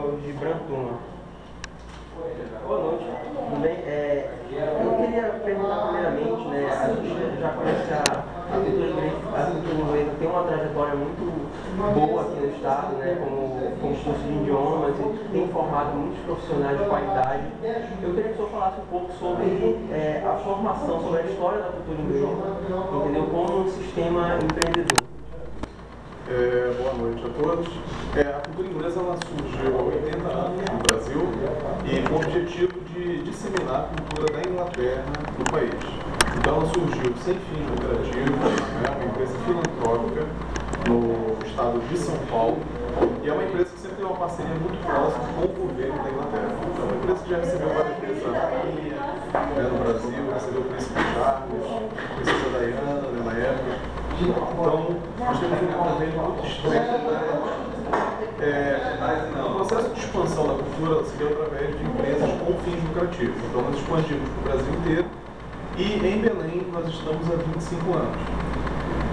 Júnior de Brantuma. Boa noite, tudo bem? Eu queria perguntar primeiramente, né, a gente já conhece a cultura inglesa tem uma trajetória muito boa aqui no estado, né, como curso de idiomas e tem formado muitos profissionais de qualidade. Eu queria que o senhor falasse um pouco sobre a formação, sobre a história da cultura inglesa, entendeu? Como um sistema empreendedor. Boa noite a todos. A cultura inglesa ela surgiu há 80 anos no Brasil e com o objetivo de disseminar a cultura da Inglaterra no país. Então ela surgiu sem fins lucrativos, né, uma empresa filantrópica no estado de São Paulo e é uma empresa que sempre tem uma parceria muito próxima com o governo da Inglaterra. Então é uma empresa que já recebeu várias vezes a rainha, no Brasil, recebeu o príncipe Charles, a princesa Diana, na época. Então, nós temos um convênio muito estreito. O processo de expansão da cultura se deu através de empresas com fins lucrativos. Então, nós expandimos para o Brasil inteiro e em Belém nós estamos há 25 anos.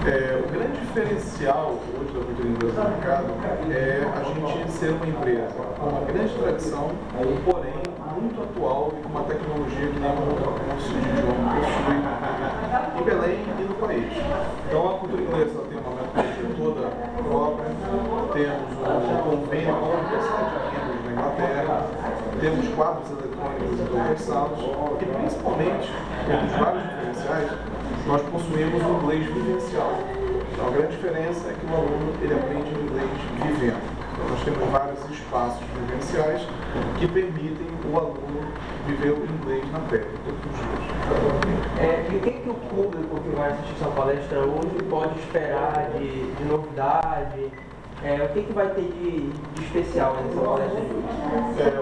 O grande diferencial hoje da cultura inglesa no mercado é a gente ser uma empresa com uma grande tradição, porém muito atual e com uma tecnologia que nenhum outro curso de idioma possui em Belém e no país. Então a cultura inglesa tem uma metodologia toda própria, temos um convênio com a Universidade de Cambridge na Inglaterra, temos quadros eletrônicos universados e principalmente, entre vários diferenciais, nós possuímos um inglês vivencial. Então a grande diferença é que o aluno ele aprende inglês vivendo. Então nós temos vários espaços vivenciais que permitem o aluno viver o inglês na pele todos os dias. E o que o público que vai assistir sua palestra hoje pode esperar de novidade? O que vai ter de especial nessa palestra de hoje?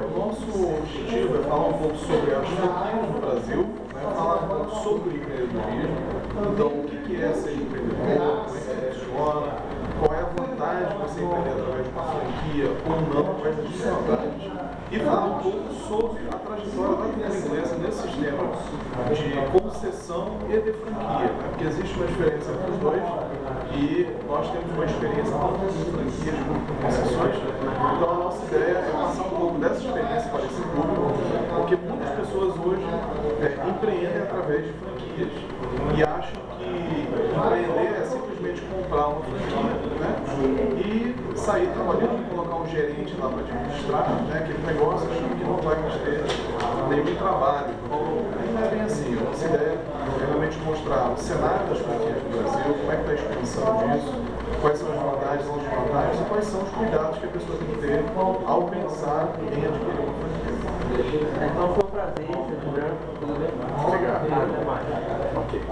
O nosso objetivo é falar um pouco sobre as franquias no Brasil, né, falar um pouco sobre o empreendedorismo, então o que é ser empreendedor, como é que funciona, qual é a vantagem de você empreender através de uma franquia ou não, quais as desvantagens, e falar um pouco sobre a trajetória da cultura inglesa nesse sistema de concessão e de franquia, né? Porque existe uma diferença entre os dois e nós temos uma experiência tanto com franquias como com concessões. Então a nossa ideia é passar um pouco dessa experiência para esse público, porque muitas pessoas hoje empreendem através de franquias e acham que empreender é simplesmente comprar uma franquia, né? E sair trabalhando, colocar um gerente lá para administrar, né, aquele negócio, achando que não vai mais ter nenhum trabalho. Não é bem assim. A nossa ideia é realmente mostrar o cenário das franquias do Brasil, como é que está a expansão disso, quais são as vantagens e desvantagens e quais são os cuidados que a pessoa tem que ter ao pensar em adquirir uma franquia. Então foi um prazer, Sr. Branco. Tudo bem? Obrigado. Até mais. Ok.